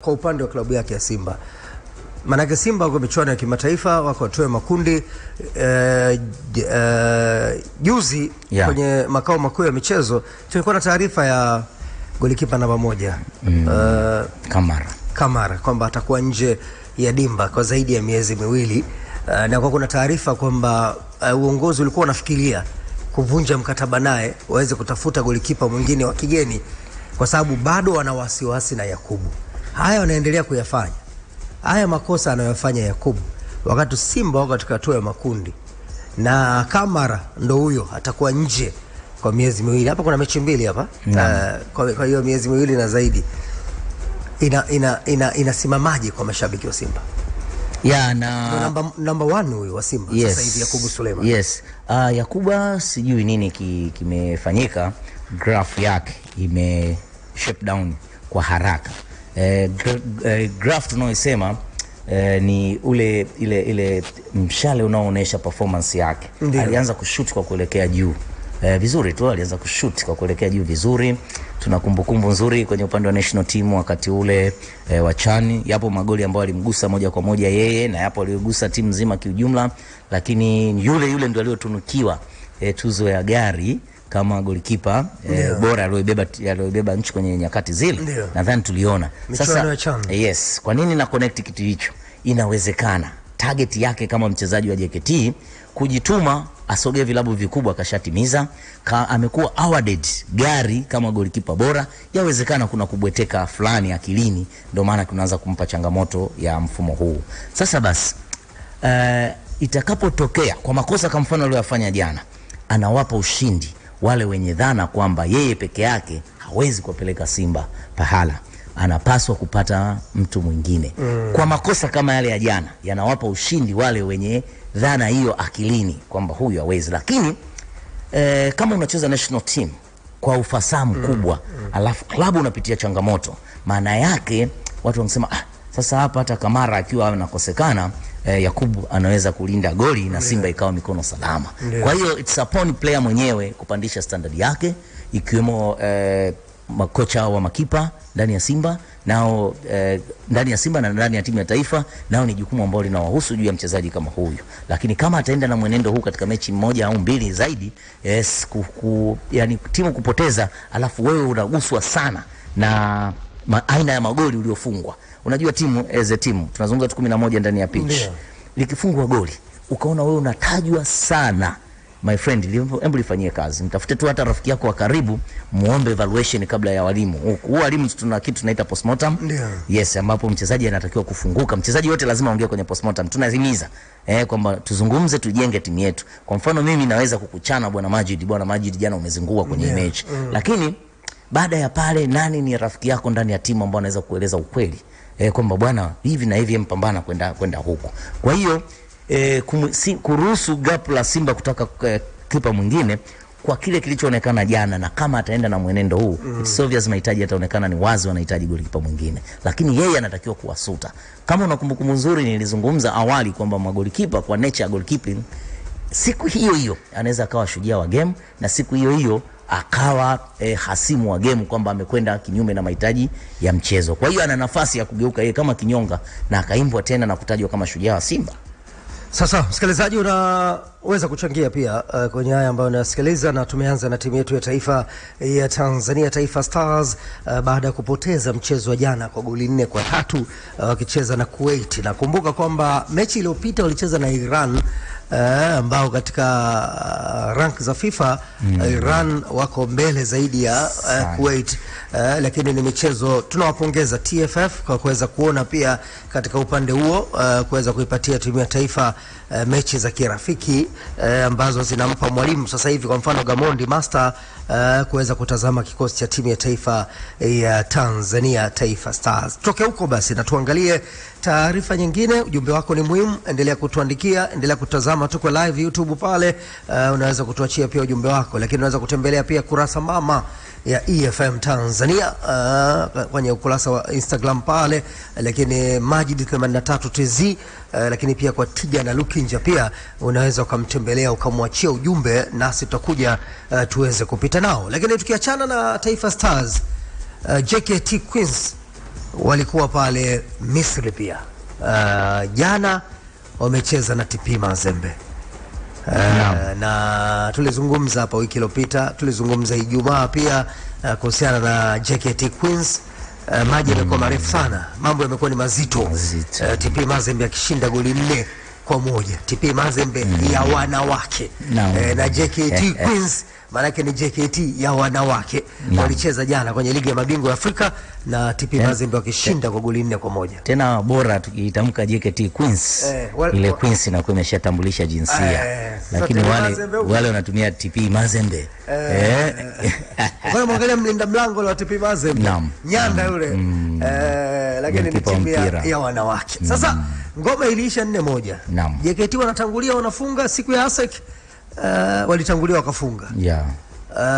Kwa upande wa klabu yake ya Simba, manake Simba wako michuano ya kimataifa, wako watoe makundi juzi kwenye makao makuu ya michezo tulikuwa na taarifa ya golikipa namba 1 Kamara kwamba atakuwa nje ya dimba kwa zaidi ya miezi miwili, na kwa kuna taarifa kwamba uongozi ulikuwa unafikiria kuvunja mkataba naye waweze kutafuta golikipa mwingine wa kigeni kwa sababu bado wana wasiwasi na Yakubu. Haya wanaendelea kuyafanya. Haya makosa anayofanya Yakubu wakati Simba wako katika hatua ya makundi, na Kamara ndo huyo atakuwa nje kwa miezi miwili. Hapa kuna mechi mbili hapa. Kwa hiyo miezi miwili na zaidi inasimamaje kwa mashabiki wa Simba? Na number 1 huyo wa Simba sasa hivi Yakubu Suleiman. Yakuba sijui nini kimefanyika, graph yake ime shape down kwa haraka. Graph tunaoisema ni ile mshale unaoonyesha performance yake. Alianza kushoot kwa kuelekea juu vizuri tu, alianza kushoot kwa kuelekea juu vizuri. Tuna kumbukumbu nzuri kwenye upande wa national team wakati ule wa CHAN. Yapo magoli ambayo alimgusa moja kwa moja yeye, na yapo aligusa timu nzima kiujumla, lakini yule ndio aliyotunukiwa tuzo ya gari kama golikipa bora aliyobeba nchi kwenye nyakati zile. Nadhani tuliona sasa. Kwa nini na connect kitu hicho? Inawezekana target yake kama mchezaji wa JKT kujituma asogee vilabu vikubwa kashatimiza, amekuwa awarded gari kama golikipa bora. Yawezekana kuna kubweteka fulani akilini, ndio maana tunaanza kumpa changamoto ya mfumo huu. Sasa basi itakapotokea kwa makosa kama mfano aliyofanya jana, anawapa ushindi wale wenye dhana kwamba yeye peke yake hawezi kupeleka Simba pahala, anapaswa kupata mtu mwingine. Kwa makosa kama yale ya jana, yanawapa ushindi wale wenye dhana hiyo akilini kwamba huyu hawezi. Lakini kama unacheza national team kwa ufasaha mkubwa, alafu klabu unapitia changamoto, maana yake watu wanasema sasa hapa hata Kamara akiwa anakosekana, Yakubu anaweza kulinda goli na Simba ikawa mikono salama. Kwa hiyo it's upon player mwenyewe kupandisha standard yake, ikiwemo makocha wa makipa ndani ya Simba nao ndani ya Simba na ndani ya timu ya taifa, nao ni jukumu ambalo linawahusu juu ya mchezaji kama huyu. Lakini kama ataenda na mwenendo huu katika mechi moja au mbili zaidi, yani timu kupoteza, alafu wewe unaguswa sana na aina ya magoli uliofungwa. Unajua timu as a team tunazungumza tu 11 ndani ya pitch. Likifungwa goli ukaona wewe unatajwa sana, my friend, hebu lifanyie kazi. Mtafute tu hata rafiki yako wa karibu, muombe evaluation kabla ya walimu. Walimu tuna kitu tunaita postmortem. Ambapo mchezaji anatakiwa kufunguka. Mchezaji wote lazima aongee kwenye postmortem. Tunahimiza kwamba tuzungumze, tujenge timu yetu. Kwa mfano mimi naweza kukuchana bwana Majid jana umezingua kwenye mechi. Lakini baada ya pale, nani ni rafiki yako ndani ya timu ambao anaweza kueleza ukweli kwamba bwana hivi na hivi mpambana kwenda huko. Kwa hiyo kuruhusu gap la Simba kutaka kipa mwingine kwa kile kilichoonekana jana, na kama ataenda na mwenendo huu, it's obvious mahitaji yataonekana ni wazi, wanahitaji golikipa mwingine. Lakini yeye anatakiwa kuwasuta. Kama unakumbukumbu nzuri, nilizungumza awali kwamba magolikipa kwa nature ya goalkeeping, siku hiyo anaweza akawa shujaa wa game, na siku hiyo akawa hasimu wa game, kwamba amekwenda kinyume na mahitaji ya mchezo. Kwa hiyo ana nafasi ya kugeuka yeye kama kinyonga na akaimbwa tena na kutajwa kama shujaa wa Simba. Sasa msikilizaji, unaweza kuchangia pia kwenye haya ambayo unasikiliza, na tumeanza na timu yetu ya taifa ya Tanzania, Taifa Stars, baada ya kupoteza mchezo wa jana kwa goli 4-3 wakicheza na Kuwait. Na kumbuka kwamba mechi iliyopita walicheza na Iran, ambao katika rank za FIFA Iran wako mbele zaidi ya Kuwait. Lakini ni michezo, tunawapongeza TFF kwa kuweza kuona pia katika upande huo kuweza kuipatia timu ya taifa mechi za kirafiki ambazo zinampa mwalimu sasa hivi, kwa mfano Gamondi Master kuweza kutazama kikosi cha timu ya taifa ya Tanzania, Taifa Stars. Tutoke huko basi na tuangalie taarifa nyingine. Ujumbe wako ni muhimu, endelea kutuandikia, endelea kutazama, tuko live YouTube pale. Unaweza kutuachia pia ujumbe wako, lakini unaweza kutembelea pia kurasa mama ya EFM Tanzania kwenye ukurasa wa Instagram pale, lakini Majid 83 TZ, lakini pia kwa Tija na Lukinja pia unaweza ukamtembelea ukamwachia ujumbe, nasi tutakuja tuweze kupita nao. Lakini tukiachana na Taifa Stars, JKT Queens walikuwa pale Misri pia. Jana wamecheza na TP Mazembe. Na tulizungumza hapa wiki iliyopita, tulizungumza Ijumaa pia kuhusiana na JKT Queens. Maji yamekuwa marefu sana, mambo yamekuwa ni mazito. TP Mazembe akishinda goli 4-1. TP Mazembe ya wanawake na JKT Queens maanake ni JKT ya wanawake walicheza jana kwenye ligi ya mabingwa Afrika na TP Mazembe wakishinda kwa goli 4-1. Tena bora tukitamka JKT Queens, ile Queens inakuwa imeshatambulisha jinsia, lakini wale wanatumia TP Mazembe. Kwa mwangalia mlinda mlango wa TP Mazembe Nyanda yule, lakini ni timu ya wanawake. Sasa ngoma iliisha 4-1. JKT wanatangulia wanafunga siku ya ASEC. Walitangulia wakafunga.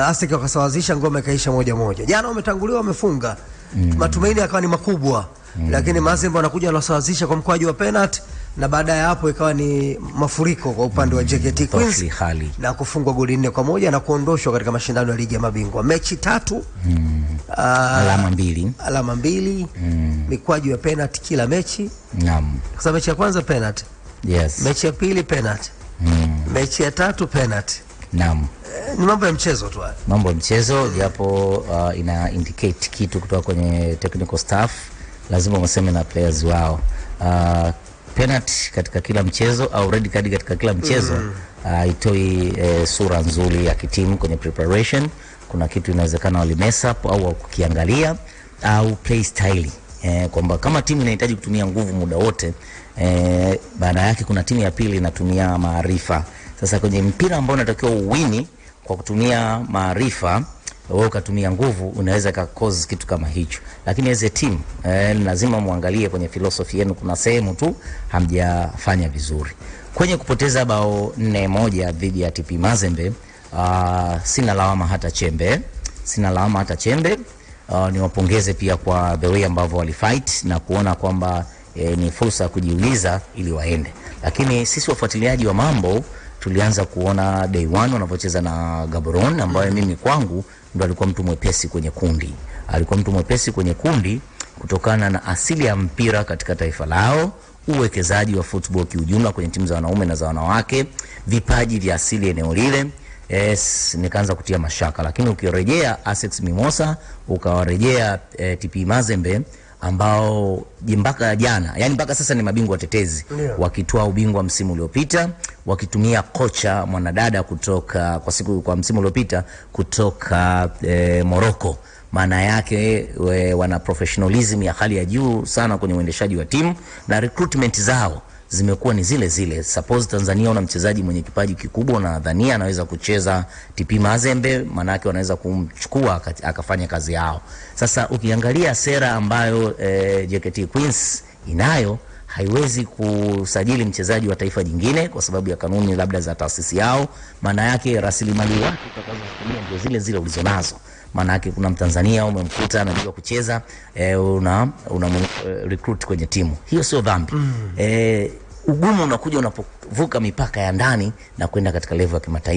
ASEC wakasawazisha, ngoma ikaisha 1-1. Jana wametangulia wamefunga. Matumaini yakawa ni makubwa. Lakini Mazembe wanakuja wanasawazisha kwa mkwaju wa penalty, na baada ya hapo ikawa ni mafuriko kwa upande wa JKT Queens na kufungwa goli 4-1 na kuondoshwa katika mashindano ya ligi ya mabingwa. Mechi 3, alama 2, mikwaju ya penalty kila mechi. Kwa sababu mechi ya kwanza penalty. Mechi ya pili penalty. Mechi ya 3 penalty. Ni mambo ya mchezo tu haya. Mambo ya mchezo, japo ina indicate kitu kutoka kwenye technical staff. Lazima waseme na players wao. Penalty katika kila mchezo au red card katika kila mchezo itoi sura nzuri ya kitimu kwenye preparation. Kuna kitu inawezekana walimess up au kukiangalia au play style. Kwamba kama timu inahitaji kutumia nguvu muda wote, baada yake kuna timu ya pili inatumia maarifa. Sasa kwenye mpira ambao unatakiwa uwini kwa kutumia maarifa, wewe ukatumia nguvu, unaweza ka cause kitu kama hicho. Lakini as a team lazima muangalie kwenye philosophy yenu, kuna sehemu tu hamjafanya vizuri. Kwenye kupoteza bao 4-1 dhidi ya TP Mazembe, sina lawama hata chembe. Niwapongeze pia kwa the way ambavyo walifight na kuona kwamba ni fursa ya kujiuliza ili waende. Lakini sisi wafuatiliaji wa mambo tulianza kuona day 1 wanapocheza na Gaborone, ambaye mimi kwangu ndo alikuwa mtu mwepesi kwenye kundi. Kutokana na asili ya mpira katika taifa lao, uwekezaji wa football kiujumla kwenye timu za wanaume na za wanawake, vipaji vya asili eneo lile. Nikaanza kutia mashaka. Lakini ukirejea ASEC Mimosa, ukawarejea TP Mazembe ambao mpaka jana, yani mpaka sasa ni mabingwa watetezi, wakitoa ubingwa msimu uliopita, wakitumia kocha mwanadada kutoka kwa msimu uliopita kutoka Morocco. Maana yake wana professionalism ya hali ya juu sana kwenye uendeshaji wa timu, na recruitment zao zimekuwa ni zile. Suppose Tanzania una mchezaji mwenye kipaji kikubwa na nadhania anaweza kucheza TP Mazembe, maana yake wanaweza kumchukua akafanya kazi yao. Sasa ukiangalia sera ambayo JKT Queens inayo, haiwezi kusajili mchezaji wa taifa jingine kwa sababu ya kanuni labda za taasisi yao. Maana yake rasilimali wake utakazotumia ndio zile ulizonazo. Maana yake kuna Mtanzania umemkuta anajua kucheza, una recruit kwenye timu. Hiyo sio dhambi. Ugumu unakuja unapovuka mipaka ya ndani na kwenda katika level ya kimataifa.